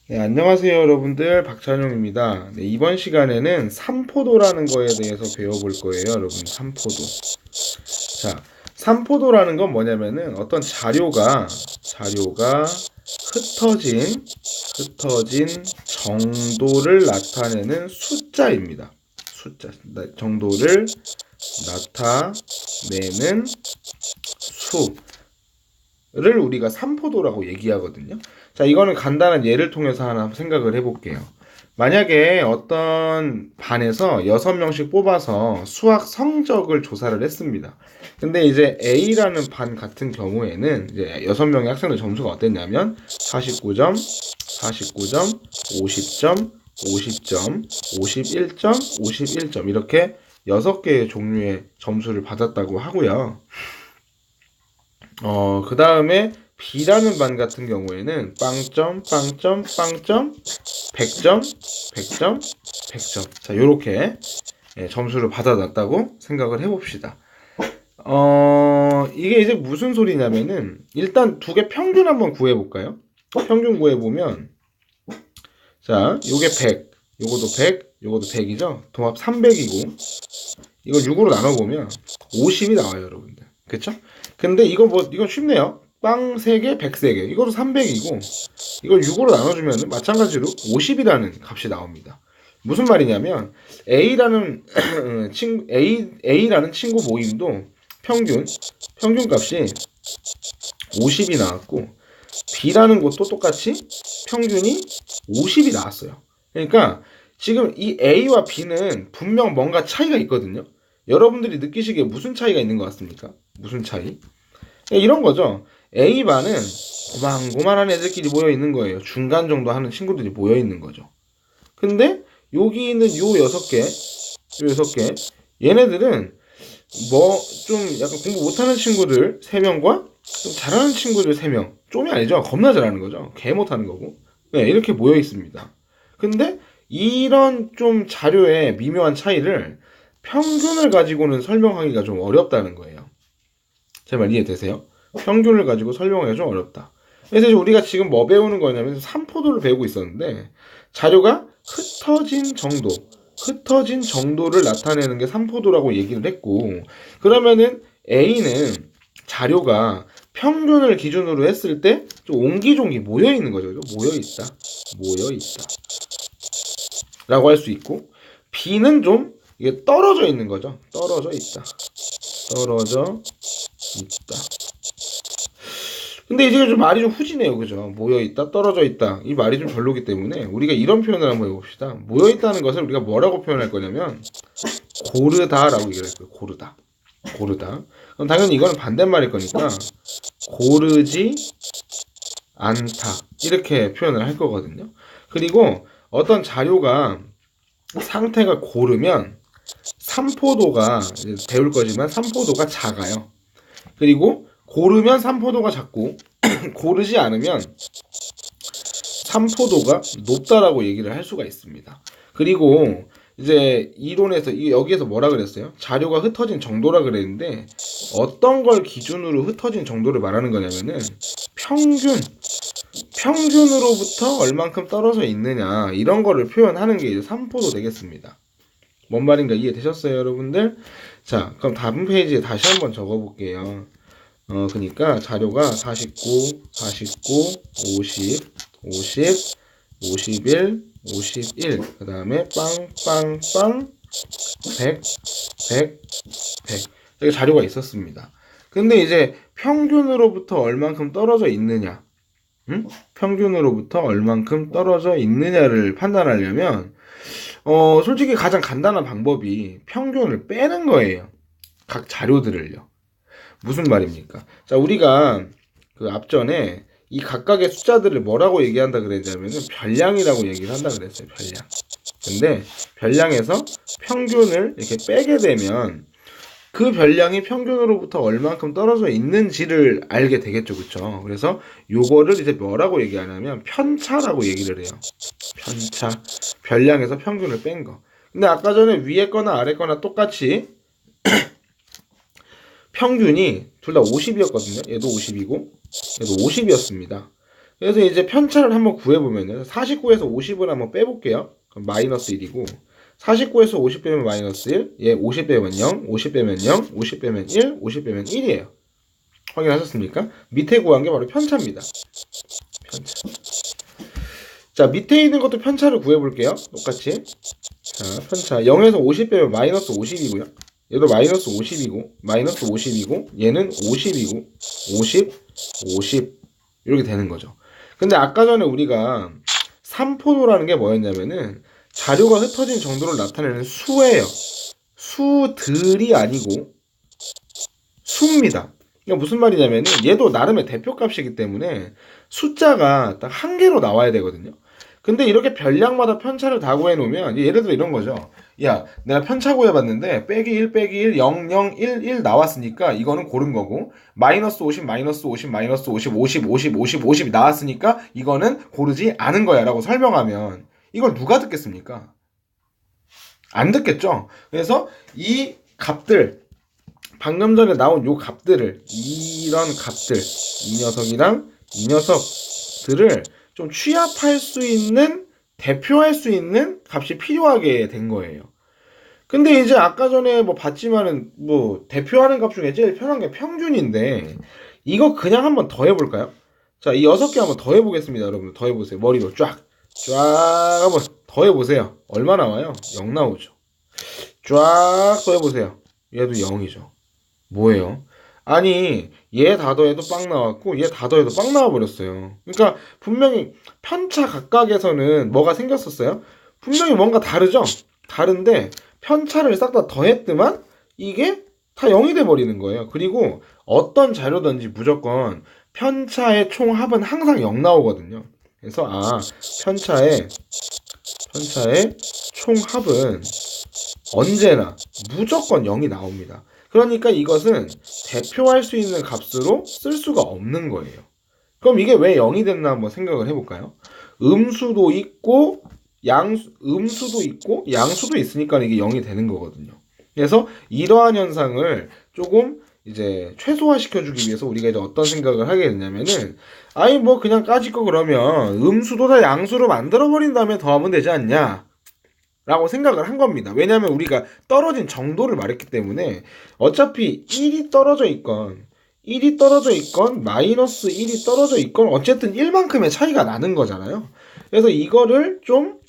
네, 안녕하세요, 여러분들. 박찬용입니다. 네, 이번 시간에는 삼포도라는 거에 대해서 배워볼 거예요, 여러분. 삼포도. 자, 삼포도라는 건 뭐냐면은 어떤 자료가 흩어진 정도를 나타내는 숫자입니다. 정도를 나타내는 수를 우리가 삼포도라고 얘기하거든요. 자, 이거는 간단한 예를 통해서 하나 생각을 해볼게요. 만약에 어떤 반에서 6명씩 뽑아서 수학 성적을 조사를 했습니다. 근데 이제 A라는 반 같은 경우에는 이제 6명의 학생들 점수가 어땠냐면 49점, 49점, 50점, 50점, 51점, 51점 이렇게 6개의 종류의 점수를 받았다고 하고요. 그 다음에 B라는 반 같은 경우에는 빵점, 빵점, 빵점, 100점, 100점, 100점. 자, 요렇게 점수를 받아놨다고 생각을 해봅시다. 이게 이제 무슨 소리냐면은, 일단 두 개 평균 한번 구해볼까요? 평균 구해보면, 자, 요게 100, 요것도 100, 요것도 100이죠? 도합 300이고, 이걸 6으로 나눠보면 50이 나와요, 여러분들. 그쵸? 근데 이건 쉽네요. 빵 3개, 100 3개. 이것도 300이고, 이걸 6으로 나눠주면 마찬가지로 50이라는 값이 나옵니다. 무슨 말이냐면, A라는 친구 모임도 평균 값이 50이 나왔고, B라는 것도 똑같이 평균이 50이 나왔어요. 그러니까, 지금 이 A와 B는 분명 뭔가 차이가 있거든요. 여러분들이 느끼시기에 무슨 차이가 있는 것 같습니까? 무슨 차이? 이런 거죠. A반은 고만고만한 애들끼리 모여 있는 거예요. 중간 정도 하는 친구들이 모여 있는 거죠. 근데 여기 있는 요 6개, 얘네들은 뭐 좀 약간 공부 못하는 친구들 3명과 좀 잘하는 친구들 3명. 좀이 아니죠. 겁나 잘하는 거죠. 개 못하는 거고. 네, 이렇게 모여 있습니다. 근데 이런 좀 자료의 미묘한 차이를 평균을 가지고는 설명하기가 좀 어렵다는 거예요. 제 말 이해되세요? 평균을 가지고 설명하기가 좀 어렵다. 그래서 우리가 지금 뭐 배우는 거냐면 삼포도를 배우고 있었는데 자료가 흩어진 정도를 나타내는 게 삼포도라고 얘기를 했고, 그러면은 A는 자료가 평균을 기준으로 했을 때 좀 옹기종기 모여 있는 거죠. 모여 있다 라고 할 수 있고, B는 좀 이게 떨어져 있는 거죠. 떨어져 있다. 근데 이제 좀 말이 좀 후지네요. 그죠? 모여있다, 떨어져 있다. 이 말이 좀 별로기 때문에 우리가 이런 표현을 한번 해봅시다. 모여있다는 것을 우리가 뭐라고 표현할 거냐면 고르다라고 얘기를 할 거예요. 고르다. 그럼 당연히 이거는 반대말일 거니까 고르지 않다. 이렇게 표현을 할 거거든요. 그리고 어떤 자료가 상태가 고르면 삼포도가 배울 거지만 삼포도가 작아요. 그리고 고르면 삼포도가 작고 고르지 않으면 삼포도가 높다라고 얘기를 할 수가 있습니다. 그리고 이제 이론에서 여기에서 뭐라 그랬어요? 자료가 흩어진 정도라 그랬는데 어떤 걸 기준으로 흩어진 정도를 말하는 거냐면은 평균으로부터 얼만큼 떨어져 있느냐 이런 거를 표현하는 게 이제 삼포도 되겠습니다. 뭔 말인가 이해되셨어요, 여러분들? 자, 그럼 다음 페이지에 다시 한번 적어볼게요. 그러니까 자료가 49, 50, 51, 그 다음에 빵, 100, 100. 이렇게 자료가 있었습니다. 근데 이제 평균으로부터 얼만큼 떨어져 있느냐, 평균으로부터 얼만큼 떨어져 있느냐를 판단하려면, 솔직히 가장 간단한 방법이 평균을 빼는 거예요. 각 자료들을요. 무슨 말입니까? 자, 우리가 그 앞전에 이 각각의 숫자들을 뭐라고 얘기한다 그랬냐면은 별량이라고 얘기를 한다 그랬어요. 별량. 근데 별량에서 평균을 이렇게 빼게 되면 그 별량이 평균으로부터 얼만큼 떨어져 있는지를 알게 되겠죠. 그쵸? 그래서 요거를 이제 뭐라고 얘기하냐면 편차라고 얘기를 해요. 편차. 별량에서 평균을 뺀 거. 근데 아까 전에 위에 거나 아래 거나 똑같이 평균이 둘 다 50이었거든요. 얘도 50이고 얘도 50이었습니다. 그래서 이제 편차를 한번 구해보면요. 49에서 50을 한번 빼볼게요. 그럼 마이너스 1이고 49에서 50 빼면 마이너스 1, 얘 50 빼면 0, 50 빼면 0, 50 빼면 1, 50 빼면 1이에요. 확인하셨습니까? 밑에 구한 게 바로 편차입니다. 편차. 자, 밑에 있는 것도 편차를 구해볼게요. 똑같이. 자, 편차. 0에서 50 빼면 마이너스 50이고요. 얘도 마이너스 50이고, 마이너스 50이고, 얘는 50이고, 50, 50. 이렇게 되는 거죠. 근데 아까 전에 우리가 3포도라는 게 뭐였냐면은 자료가 흩어진 정도를 나타내는 수예요. 수들이 아니고 수입니다. 그러니까 무슨 말이냐면은 얘도 나름의 대표값이기 때문에 숫자가 딱 한 개로 나와야 되거든요. 근데 이렇게 별량마다 편차를 다 구해놓으면 예를 들어 이런 거죠. 야, 내가 편차 구해봤는데 빼기 1 빼기 1 0 0 1 1 나왔으니까 이거는 고른 거고 마이너스 50 마이너스 50 마이너스 50 50 50 50 50 나왔으니까 이거는 고르지 않은 거야 라고 설명하면 이걸 누가 듣겠습니까? 안 듣겠죠? 그래서 이 값들 방금 전에 나온 요 값들을 이런 값들 이 녀석이랑 이 녀석들을 좀 취합할 수 있는 대표할 수 있는 값이 필요하게 된 거예요. 근데 이제 아까 전에 뭐 봤지만은 뭐 대표하는 값 중에 제일 편한 게 평균인데 이거 그냥 한번 더 해볼까요? 자, 이 6개 한번 더 해보겠습니다. 여러분 더 해보세요. 머리로 쫙 한번 더 해보세요. 얼마 나와요? 0 나오죠. 쫙 더 해보세요. 얘도 0이죠. 뭐예요? 아니 얘 다 더해도 빵 나왔고 얘 다 더해도 빵 나와버렸어요. 그러니까 분명히 편차 각각에서는 뭐가 생겼었어요? 분명히 뭔가 다르죠? 다른데 편차를 싹 다 더했더만 이게 다 0이 돼버리는 거예요. 그리고 어떤 자료든지 무조건 편차의 총합은 항상 0 나오거든요. 그래서 편차의 총합은 언제나 무조건 0이 나옵니다. 그러니까 이것은 대표할 수 있는 값으로 쓸 수가 없는 거예요. 그럼 이게 왜 0이 됐나 한번 생각을 해볼까요? 음수도 있고 음수도 있고 양수도 있으니까 이게 0이 되는 거거든요. 그래서 이러한 현상을 조금 이제 최소화시켜주기 위해서 우리가 이제 어떤 생각을 하게 됐냐면은 아니 뭐 그냥 까짓 거 그러면 음수도 다 양수로 만들어버린 다음에 더하면 되지 않냐 라고 생각을 한 겁니다. 왜냐하면 우리가 떨어진 정도를 말했기 때문에 어차피 1이 떨어져 있건 마이너스 1이 떨어져 있건 어쨌든 1만큼의 차이가 나는 거잖아요. 그래서 이거를 좀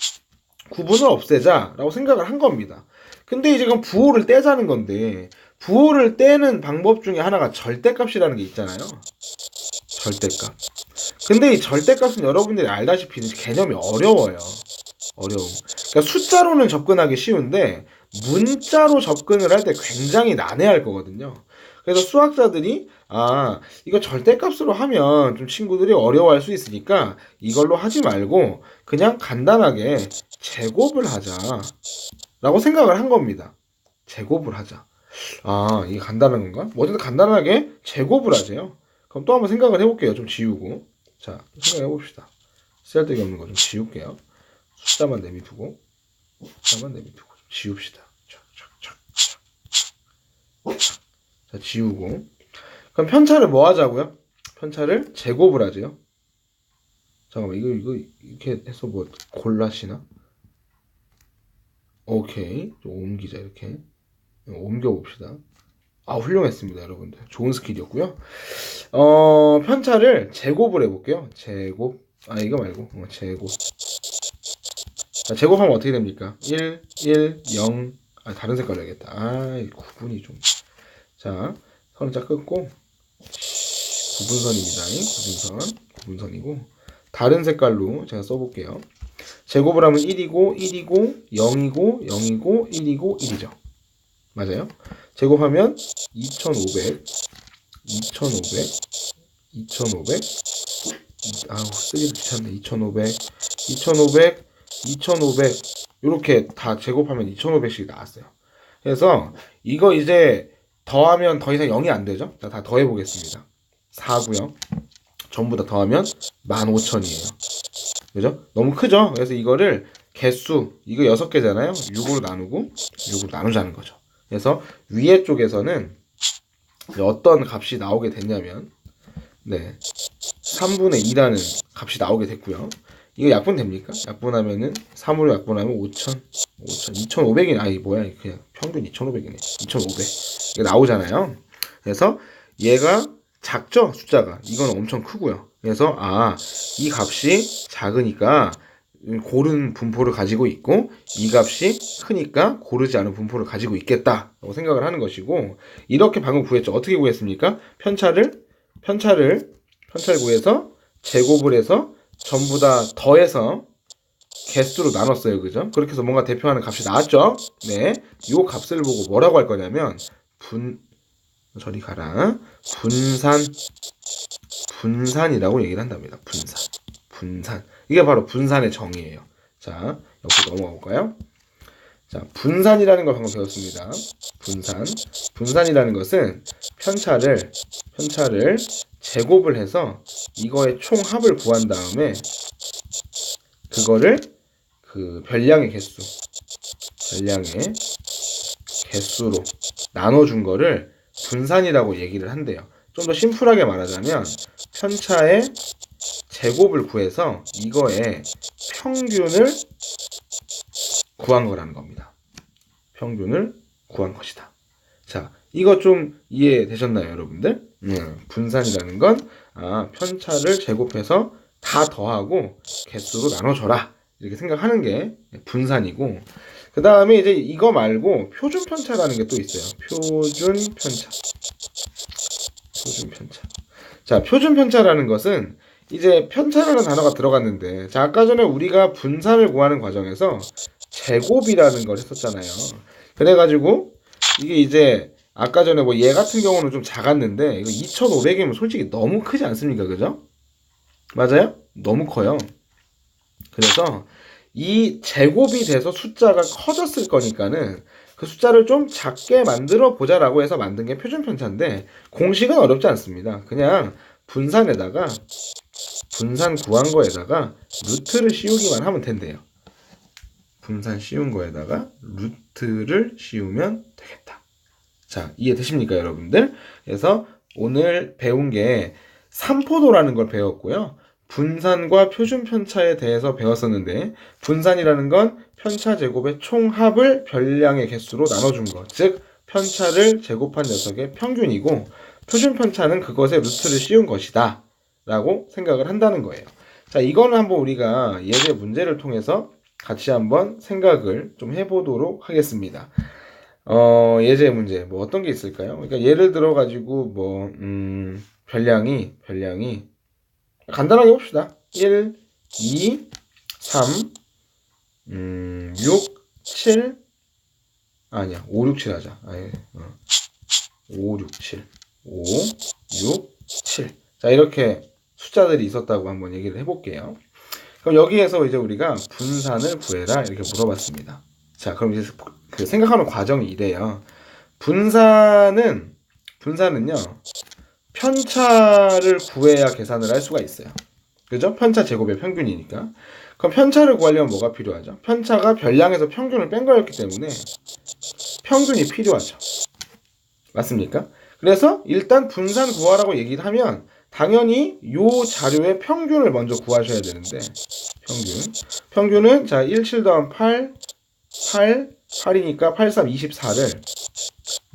구분을 없애자 라고 생각을 한 겁니다. 근데 이제 그럼 부호를 떼자는 건데 부호를 떼는 방법 중에 하나가 절대값이라는 게 있잖아요. 절대값. 근데 이 절대값은 여러분들이 알다시피 개념이 어려워요. 그러니까 숫자로는 접근하기 쉬운데 문자로 접근을 할 때 굉장히 난해할 거거든요. 그래서 수학자들이 이거 절대값으로 하면 좀 친구들이 어려워할 수 있으니까 이걸로 하지 말고 그냥 간단하게 제곱을 하자 라고 생각을 한 겁니다. 제곱을 하자. 이게 간단한 건가? 어쨌든 간단하게 제곱을 하세요. 그럼 또 한번 생각을 해볼게요. 좀 지우고. 자, 생각해봅시다. 쓸데기 없는 거 좀 지울게요. 숫자만 내비두고 좀 지웁시다. 자, 지우고. 그럼 편차를 뭐 하자고요? 편차를 제곱을 하죠. 잠깐만, 이거 이렇게 해서 뭐 골라시나? 오케이, 좀 옮기자. 이렇게 옮겨봅시다. 훌륭했습니다, 여러분들. 좋은 스킬이었고요. 편차를 제곱을 해볼게요. 제곱. 이거 말고 제곱. 자, 제곱하면 어떻게 됩니까? 1, 1, 0. 다른 색깔로 해야겠다. 구분이 좀. 자, 선을 쫙 끊고 구분선입니다. 구분선이고 다른 색깔로 제가 써볼게요. 제곱을 하면 1이고 1이고 0이고 0이고 1이고 1이죠. 맞아요? 제곱하면 2500 쓰기도 귀찮네. 2500 이렇게 다 제곱하면 2500씩 나왔어요. 그래서 이거 이제 더하면 더 이상 0이 안 되죠? 자, 다 더해 보겠습니다. 4고요. 전부 다 더하면 15000이에요. 그죠? 너무 크죠? 그래서 이거를 개수, 이거 6개잖아요. 6으로 나누자는 거죠. 그래서 위에 쪽에서는 어떤 값이 나오게 됐냐면 3분의 2라는 값이 나오게 됐고요. 이거 약분 됩니까? 약분하면은 3으로 약분하면 5,000, 2,500이네. 아, 이게 뭐야? 그냥 평균 2,500이네. 2,500. 이게 나오잖아요. 그래서 얘가 작죠? 숫자가. 이건 엄청 크고요. 그래서 이 값이 작으니까 고른 분포를 가지고 있고 이 값이 크니까 고르지 않은 분포를 가지고 있겠다라고 생각을 하는 것이고, 이렇게 방금 구했죠. 어떻게 구했습니까? 편차를 구해서 제곱을 해서 전부 다 더해서 개수로 나눴어요. 그죠? 그렇게 해서 뭔가 대표하는 값이 나왔죠? 네. 요 값을 보고 뭐라고 할 거냐면 저리 가라. 분산이라고 얘기를 한답니다. 분산. 이게 바로 분산의 정의예요. 자, 옆으로 넘어가 볼까요? 자, 분산이라는 걸 방금 배웠습니다. 분산이라는 것은 편차를 제곱을 해서 이거의 총합을 구한 다음에 그거를 그 별량의 개수로 나눠준 거를 분산이라고 얘기를 한대요. 좀 더 심플하게 말하자면 편차의 제곱을 구해서 이거의 평균을 구한 거라는 겁니다. 평균을 구한 것이다. 자, 이거 좀 이해되셨나요, 여러분들? 분산이라는 건 편차를 제곱해서 다 더하고 개수로 나눠줘라, 이렇게 생각하는 게 분산이고, 그 다음에 이제 이거 말고 표준편차라는 게 또 있어요. 표준편차. 자, 표준편차라는 것은 이제 편차라는 단어가 들어갔는데, 자, 아까 전에 우리가 분산을 구하는 과정에서 제곱이라는 걸 했었잖아요. 그래가지고 이게 이제 아까 전에 뭐 얘 같은 경우는 좀 작았는데 이거 2,500이면 솔직히 너무 크지 않습니까? 그죠? 맞아요? 너무 커요. 그래서 이 제곱이 돼서 숫자가 커졌을 거니까는 그 숫자를 좀 작게 만들어 보자라고 해서 만든 게 표준편차인데, 공식은 어렵지 않습니다. 그냥 분산 구한 거에다가 루트를 씌우기만 하면 된대요. 분산 씌운 거에다가 루트를 씌우면 되겠다. 자, 이해되십니까, 여러분들? 그래서 오늘 배운 게 삼포도라는 걸 배웠고요. 분산과 표준편차에 대해서 배웠었는데, 분산이라는 건 편차 제곱의 총합을 별량의 개수로 나눠준 것, 즉 편차를 제곱한 녀석의 평균이고, 표준편차는 그것의 루트를 씌운 것이다 라고 생각을 한다는 거예요. 자, 이거는 한번 우리가 예제 문제를 통해서 같이 한번 생각을 좀 해보도록 하겠습니다. 예제 문제 뭐 어떤 게 있을까요? 그러니까 예를 들어 가지고 별량이 간단하게 봅시다. 1, 2, 3, 6, 7 아니야. 5, 6, 7 하자. 5, 6, 7 5, 6, 7 자, 이렇게 숫자들이 있었다고 한번 얘기를 해볼게요. 그럼 여기에서 이제 우리가 분산을 구해라 이렇게 물어봤습니다. 자, 그럼 이제 그 생각하는 과정이 이래요. 분산은요, 편차를 구해야 계산을 할 수가 있어요. 그죠? 편차 제곱의 평균이니까. 그럼 편차를 구하려면 뭐가 필요하죠? 편차가 별량에서 평균을 뺀 거였기 때문에 평균이 필요하죠. 맞습니까? 그래서 일단 분산 구하라고 얘기를 하면 당연히 요 자료의 평균을 먼저 구하셔야 되는데, 평균은 자 1, 7 더하면 8, 8이니까 8, 3, 24를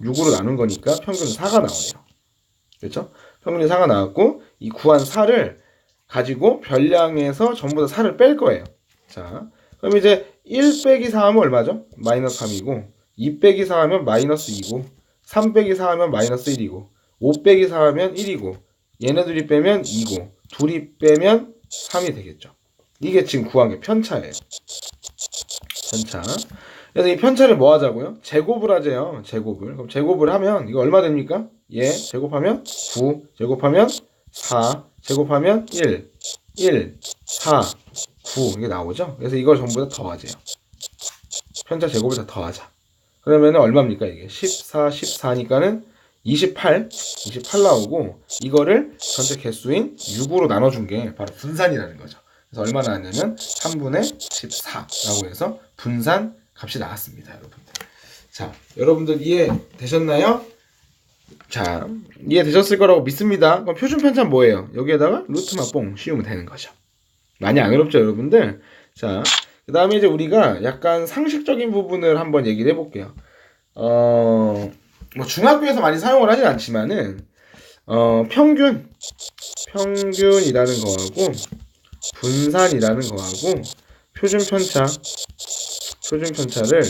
6으로 나눈 거니까 평균은 4가 나오네요. 그렇죠? 평균이 4가 나왔고, 이 구한 4를 가지고 별량에서 전부 다 4를 뺄 거예요. 자, 그럼 이제 1 빼기 4 하면 얼마죠? 마이너스 3이고, 2 빼기 4 하면 마이너스 2고, 3 빼기 4 하면 마이너스 1이고, 5 빼기 4 하면 1이고, 얘네들이 빼면 2고, 둘이 빼면 3이 되겠죠. 이게 지금 구한 게 편차예요. 편차. 그래서 이 편차를 뭐 하자고요? 제곱을 하재요. 제곱을. 그럼 제곱을 하면 이거 얼마 됩니까? 얘 제곱하면 9, 제곱하면 4, 제곱하면 1, 4, 9 이게 나오죠? 그래서 이걸 전부 다 더하재요. 편차 제곱을 다 더하자. 그러면 얼마입니까? 이게 14, 14니까는 28 나오고, 이거를 전체 개수인 6으로 나눠준 게 바로 분산이라는 거죠. 그래서 얼마 나왔냐면 3분의 14라고 해서 분산 값이 나왔습니다, 여러분들. 자, 여러분들 이해되셨나요? 자, 이해되셨을 거라고 믿습니다. 그럼 표준편차는 뭐예요? 여기에다가 루트만 뽕 씌우면 되는 거죠. 많이 안 어렵죠, 여러분들? 자, 그 다음에 이제 우리가 약간 상식적인 부분을 한번 얘기를 해볼게요. 뭐 중학교에서 많이 사용을 하진 않지만은, 평균이라는 거하고, 분산이라는 거하고, 표준편차를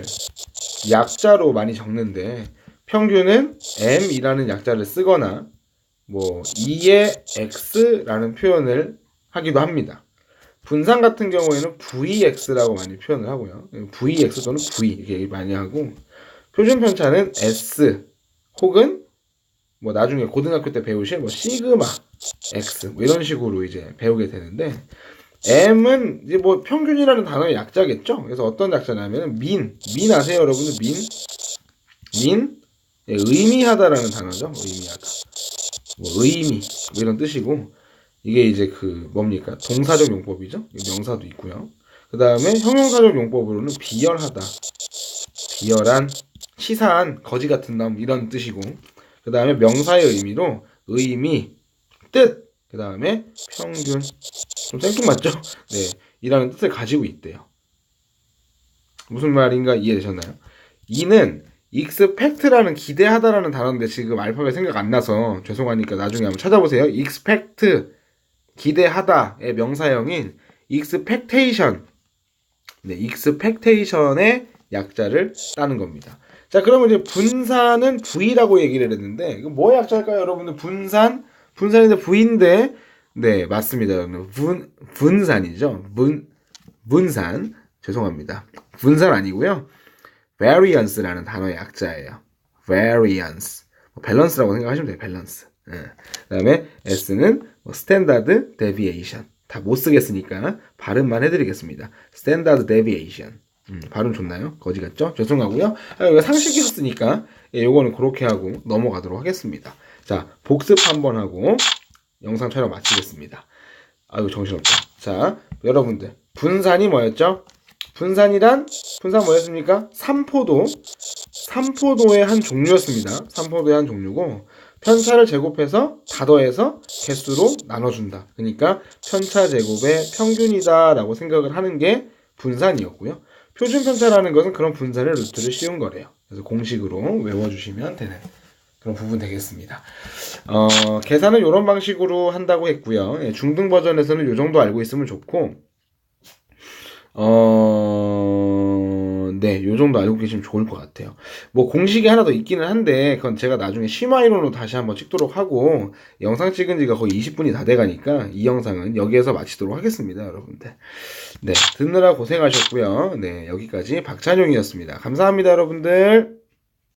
약자로 많이 적는데, 평균은 m이라는 약자를 쓰거나, 뭐 2의 x라는 표현을 하기도 합니다. 분산 같은 경우에는 vx라고 많이 표현을 하고요. vx 또는 v 이렇게 많이 하고, 표준 편차는 s 혹은 뭐 나중에 고등학교 때 배우실 뭐 시그마 x 뭐 이런 식으로 이제 배우게 되는데, m은 이제 뭐 평균이라는 단어의 약자겠죠. 그래서 어떤 약자냐면 민 아세요, 여러분들? 민 예, 의미하다라는 단어죠. 의미하다. 뭐 의미 뭐 이런 뜻이고, 이게 이제 그 뭡니까? 동사적 용법이죠. 명사도 있고요. 그 다음에 형용사적 용법으로는 비열하다, 비열한, 치사한, 거지 같은 놈 이런 뜻이고, 그 다음에 명사의 의미로 의미, 뜻, 그 다음에 평균, 좀 생뚱맞죠? 네, 이라는 뜻을 가지고 있대요. 무슨 말인가 이해되셨나요? 이는 expect라는 기대하다라는 단어인데 지금 알파벳 생각 안 나서 죄송하니까 나중에 한번 찾아보세요. expect 기대하다의 명사형인 expectation, 네, expectation의 약자를 따는 겁니다. 자, 그러면 이제 분산은 V라고 얘기를 했는데, 이거 뭐의 약자일까요, 여러분들? 분산인데 V인데, 네, 맞습니다, 여러분. 분산이죠. 분산. 죄송합니다. 분산 아니고요. variance라는 단어의 약자예요. variance. 밸런스라고 생각하시면 돼요, 밸런스. 네. 그 다음에 S는 standard deviation. 다 못 쓰겠으니까 발음만 해드리겠습니다. standard deviation. 발음 좋나요? 거지 같죠? 죄송하고요. 이거 상식이었으니까 요거는 그렇게 하고 넘어가도록 하겠습니다. 자, 복습 한번 하고 영상 촬영 마치겠습니다. 아유, 정신없다. 자, 여러분들 분산이 뭐였죠? 분산 뭐였습니까? 삼포도의 한 종류였습니다. 삼포도의 한 종류고, 편차를 제곱해서 다 더해서 개수로 나눠준다. 그러니까 편차 제곱의 평균이다 라고 생각을 하는 게 분산이었고요. 표준 편차라는 것은 그런 분산의 루트를 씌운 거래요. 그래서 공식으로 외워주시면 되는 그런 부분 되겠습니다. 계산은 이런 방식으로 한다고 했고요. 중등 버전에서는 이 정도 알고 있으면 좋고, 네, 요 정도 알고 계시면 좋을 것 같아요. 뭐 공식이 하나 더 있기는 한데 그건 제가 나중에 심화이론으로 다시 한번 찍도록 하고, 영상 찍은 지가 거의 20분이 다 돼가니까 이 영상은 여기에서 마치도록 하겠습니다, 여러분들. 네, 듣느라 고생하셨고요. 네, 여기까지 박찬용이었습니다. 감사합니다, 여러분들.